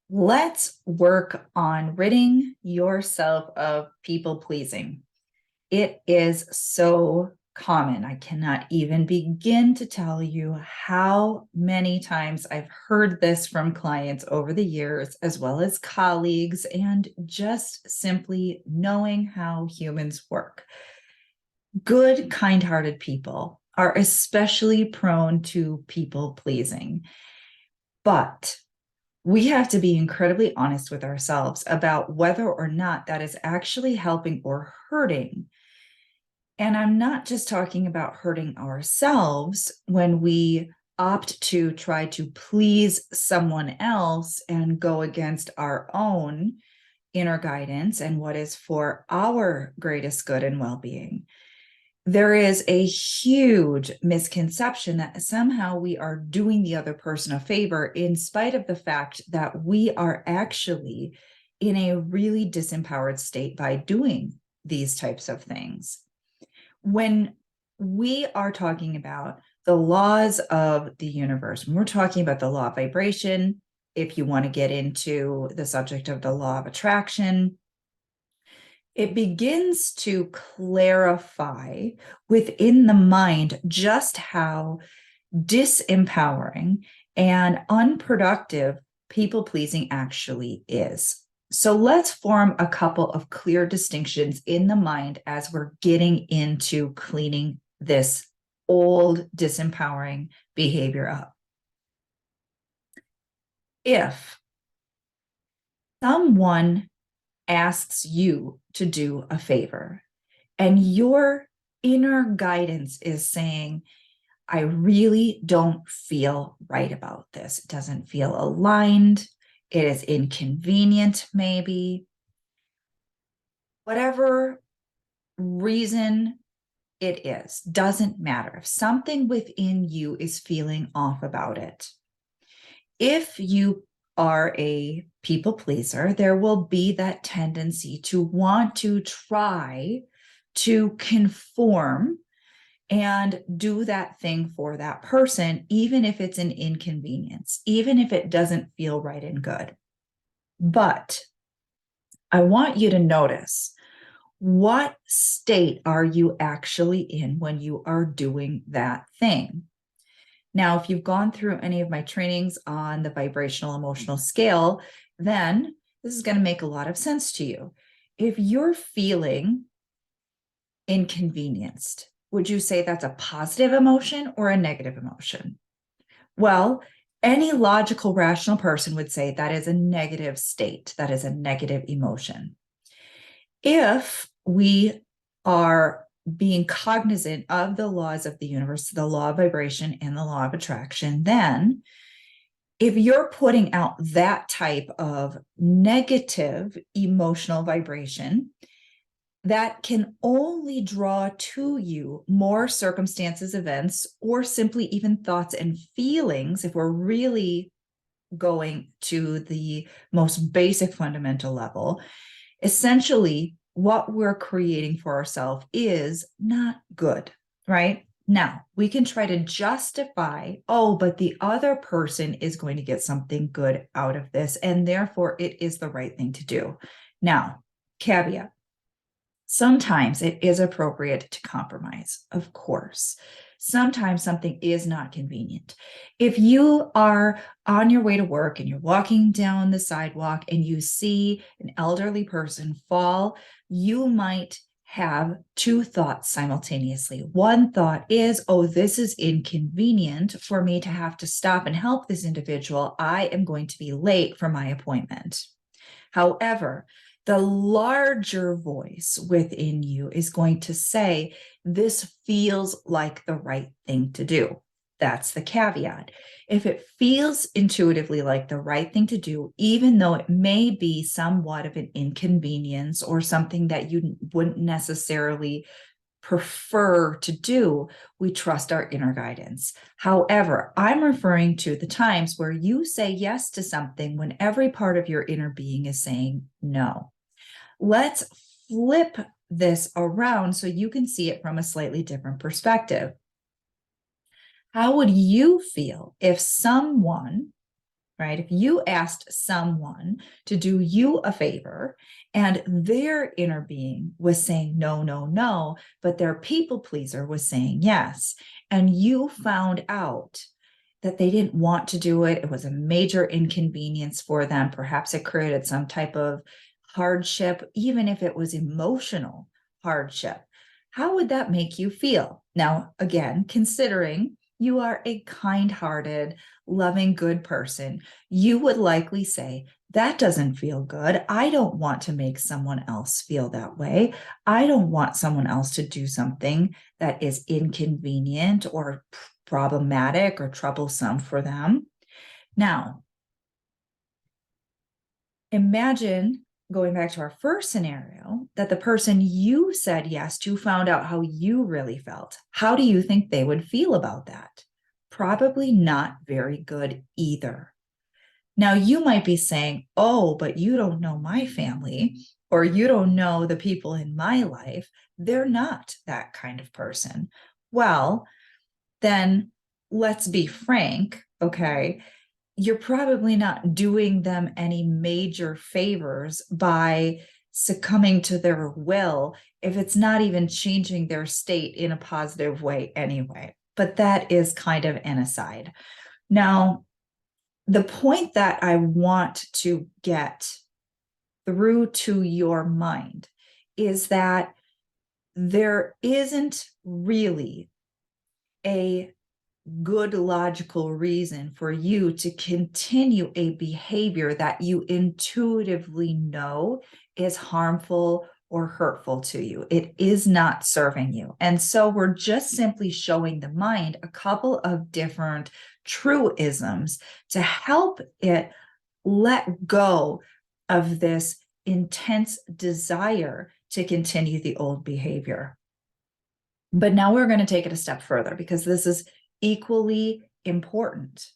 Let's work on ridding yourself of people pleasing. It is so common. I cannot even begin to tell you how many times I've heard this from clients over the years, as well as colleagues, and just simply knowing how humans work. Good, kind hearted people are especially prone to people pleasing. But we have to be incredibly honest with ourselves about whether or not that is actually helping or hurting. And I'm not just talking about hurting ourselves when we opt to try to please someone else and go against our own inner guidance and what is for our greatest good and well being. There is a huge misconception that somehow we are doing the other person a favor, in spite of the fact that we are actually in a really disempowered state by doing these types of things. When we are talking about the laws of the universe, when we're talking about the law of vibration, if you want to get into the subject of the law of attraction, it begins to clarify within the mind just how disempowering and unproductive people pleasing actually is. So let's form a couple of clear distinctions in the mind as we're getting into cleaning this old disempowering behavior up. If someone asks you to do a favor and your inner guidance is saying, I really don't feel right about this. It doesn't feel aligned. It is inconvenient, maybe. Whatever reason it is, doesn't matter. If something within you is feeling off about it, if you are a people pleaser, there will be that tendency to want to try to conform and do that thing for that person, even if it's an inconvenience, even if it doesn't feel right and good. But I want you to notice, what state are you actually in when you are doing that thing? Now, if you've gone through any of my trainings on the vibrational emotional scale, then this is going to make a lot of sense to you. If you're feeling inconvenienced, would you say that's a positive emotion or a negative emotion? Well, any logical, rational person would say that is a negative state, that is a negative emotion. If we are being cognizant of the laws of the universe, the law of vibration and the law of attraction, then if you're putting out that type of negative emotional vibration, that can only draw to you more circumstances, events, or simply even thoughts and feelings, if we're really going to the most basic fundamental level. Essentially, what we're creating for ourselves is not good, right? Now, we can try to justify, oh, but the other person is going to get something good out of this, and therefore it is the right thing to do. Now, caveat. Sometimes it is appropriate to compromise, of course. Sometimes something is not convenient. If you are on your way to work and you're walking down the sidewalk and you see an elderly person fall, you might have two thoughts simultaneously. One thought is, oh, this is inconvenient for me to have to stop and help this individual. I am going to be late for my appointment. However, the larger voice within you is going to say, this feels like the right thing to do. That's the caveat. If it feels intuitively like the right thing to do, even though it may be somewhat of an inconvenience or something that you wouldn't necessarily prefer to do, we trust our inner guidance. However, I'm referring to the times where you say yes to something when every part of your inner being is saying no. Let's flip this around so you can see it from a slightly different perspective. How would you feel if someone right? If you asked someone to do you a favor and their inner being was saying no, no, no, but their people pleaser was saying yes, and you found out that they didn't want to do it, it was a major inconvenience for them, perhaps it created some type of hardship, even if it was emotional hardship, how would that make you feel? Now, again, considering you are a kind-hearted, loving, good person, you would likely say, that doesn't feel good. I don't want to make someone else feel that way. I don't want someone else to do something that is inconvenient or problematic or troublesome for them. Now, imagine, going back to our first scenario, that the person you said yes to found out how you really felt. How do you think they would feel about that? Probably not very good either. Now, you might be saying, oh, but you don't know my family, or you don't know the people in my life. They're not that kind of person. Well, then let's be frank, okay? You're probably not doing them any major favors by succumbing to their will if it's not even changing their state in a positive way anyway. But that is kind of an aside. Now, the point that I want to get through to your mind is that there isn't really a good logical reason for you to continue a behavior that you intuitively know is harmful or hurtful to you. It is not serving you. And so we're just simply showing the mind a couple of different truisms to help it let go of this intense desire to continue the old behavior. But now we're going to take it a step further because this is equally important.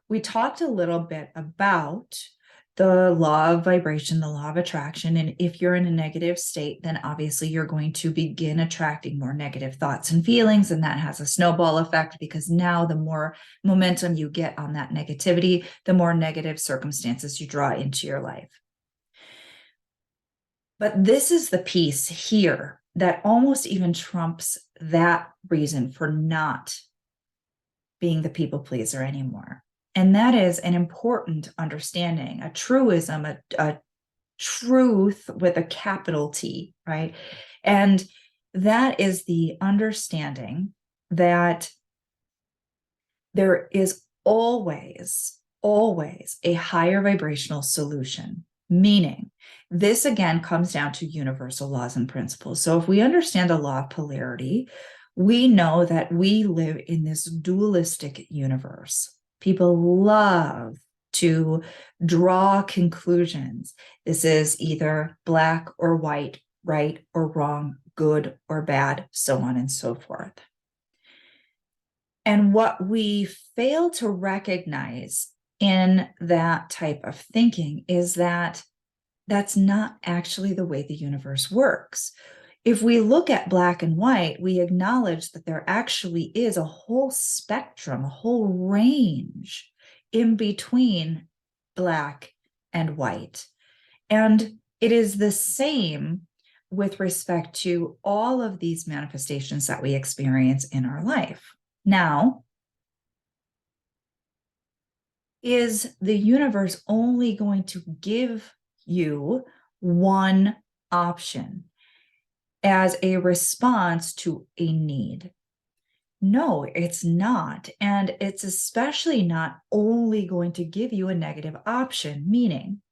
We talked a little bit about the law of vibration, the law of attraction. And if you're in a negative state, then obviously you're going to begin attracting more negative thoughts and feelings. And that has a snowball effect because now the more momentum you get on that negativity, the more negative circumstances you draw into your life. But this is the piece here that almost even trumps that reason for not being the people pleaser anymore. And that is an important understanding, a truism, a truth with a capital T, right? And that is the understanding that there is always a higher vibrational solution, meaning this again comes down to universal laws and principles. So if we understand the law of polarity, we know that we live in this dualistic universe. People love to draw conclusions. This is either black or white, right or wrong, good or bad, so on and so forth. And what we fail to recognize in that type of thinking is that that's not actually the way the universe works. If we look at black and white, we acknowledge that there actually is a whole spectrum, a whole range in between black and white. And it is the same with respect to all of these manifestations that we experience in our life. Now, is the universe only going to give you one option as a response to a need? No, it's not. And it's especially not only going to give you a negative option, meaning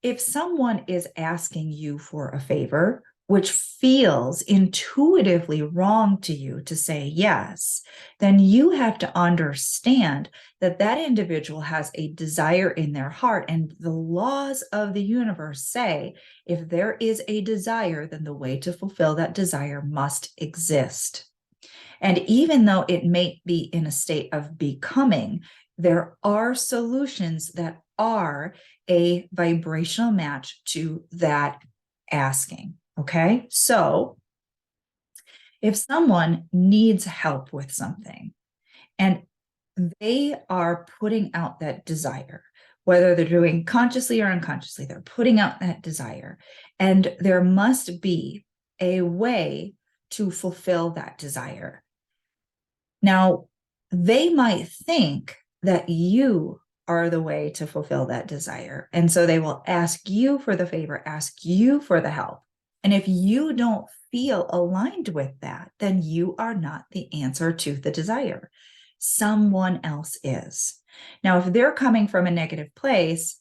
if someone is asking you for a favor, which feels intuitively wrong to you to say yes, then you have to understand that that individual has a desire in their heart. And the laws of the universe say if there is a desire, then the way to fulfill that desire must exist. And even though it may be in a state of becoming, there are solutions that are a vibrational match to that asking. Okay. So if someone needs help with something and they are putting out that desire, whether they're doing consciously or unconsciously, they're putting out that desire. And there must be a way to fulfill that desire. Now, they might think that you are the way to fulfill that desire. And so they will ask you for the favor, ask you for the help. And if you don't feel aligned with that, then you are not the answer to the desire. Someone else is. Now, if they're coming from a negative place,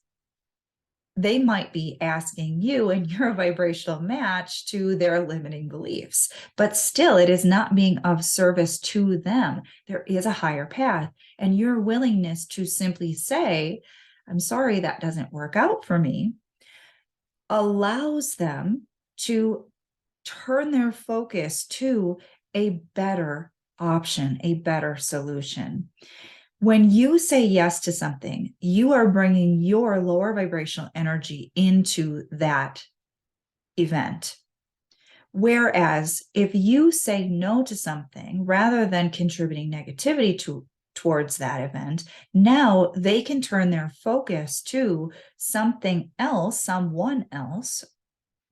they might be asking you, and you're a vibrational match to their limiting beliefs, but still it is not being of service to them. There is a higher path, and your willingness to simply say, I'm sorry, that doesn't work out for me, allows them to turn their focus to a better option, a better solution. When you say yes to something, you are bringing your lower vibrational energy into that event. Whereas if you say no to something, rather than contributing negativity towards that event, now they can turn their focus to something else, someone else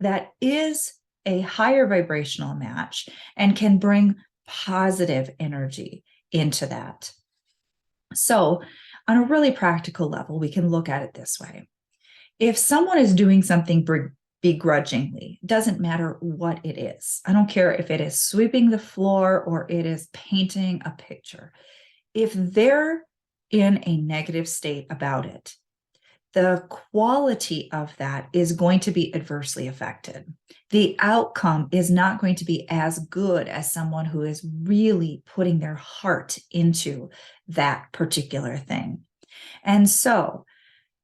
that is a higher vibrational match and can bring positive energy into that. So, on a really practical level, we can look at it this way. If someone is doing something begrudgingly, doesn't matter what it is. I don't care if it is sweeping the floor or it is painting a picture. If they're in a negative state about it, the quality of that is going to be adversely affected. The outcome is not going to be as good as someone who is really putting their heart into that particular thing. And so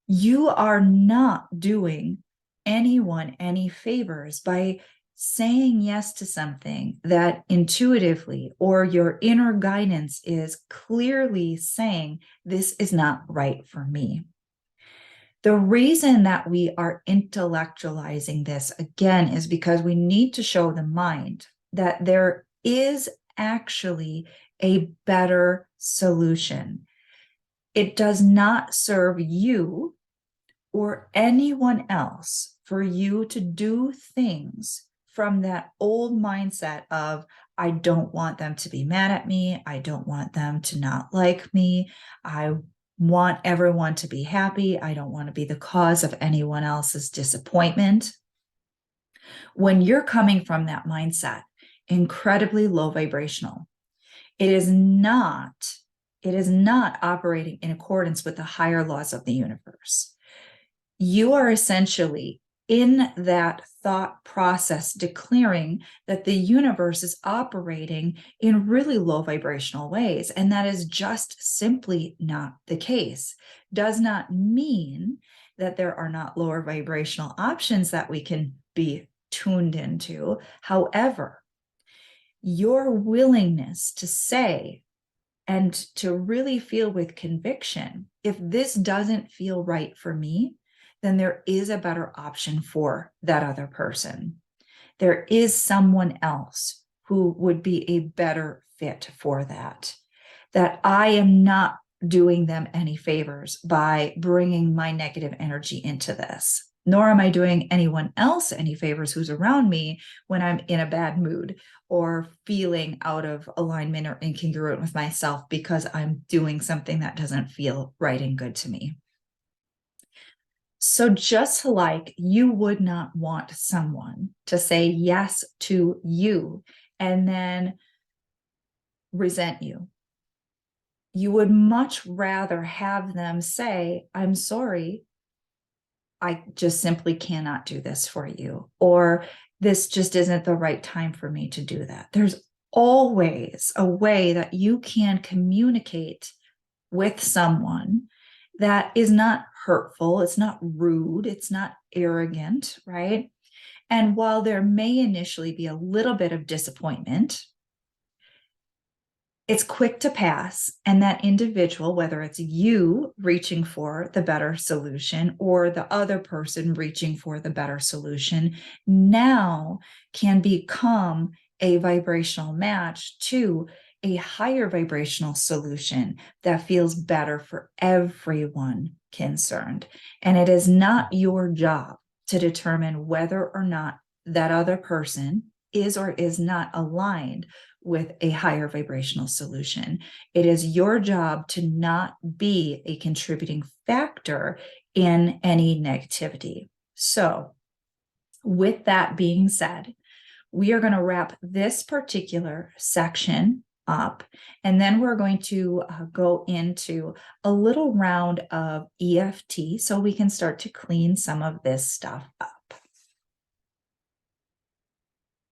you are not doing anyone any favors by saying yes to something that intuitively or your inner guidance is clearly saying, this is not right for me. The reason that we are intellectualizing this again is because we need to show the mind that there is actually a better solution. It does not serve you or anyone else for you to do things from that old mindset of, I don't want them to be mad at me. I don't want them to not like me. I want everyone to be happy. I don't want to be the cause of anyone else's disappointment. When you're coming from that mindset, incredibly low vibrational, it is not operating in accordance with the higher laws of the universe. You are essentially in that thought process declaring that the universe is operating in really low vibrational ways. And that is just simply not the case. Does not mean that there are not lower vibrational options that we can be tuned into. However, your willingness to say and to really feel with conviction, if this doesn't feel right for me, then there is a better option for that other person. There is someone else who would be a better fit for that. That I am not doing them any favors by bringing my negative energy into this, nor am I doing anyone else any favors who's around me when I'm in a bad mood or feeling out of alignment or incongruent with myself because I'm doing something that doesn't feel right and good to me. So just like you would not want someone to say yes to you and then resent you, you would much rather have them say, I'm sorry, I just simply cannot do this for you, or this just isn't the right time for me to do that. There's always a way that you can communicate with someone that is not hurtful, it's not rude, it's not arrogant, right? And while there may initially be a little bit of disappointment, it's quick to pass. And that individual, whether it's you reaching for the better solution or the other person reaching for the better solution, now can become a vibrational match to a higher vibrational solution that feels better for everyone concerned. And it is not your job to determine whether or not that other person is or is not aligned with a higher vibrational solution. It is your job to not be a contributing factor in any negativity. So, with that being said, we are going to wrap this particular section up, and then we're going to go into a little round of EFT so we can start to clean some of this stuff up.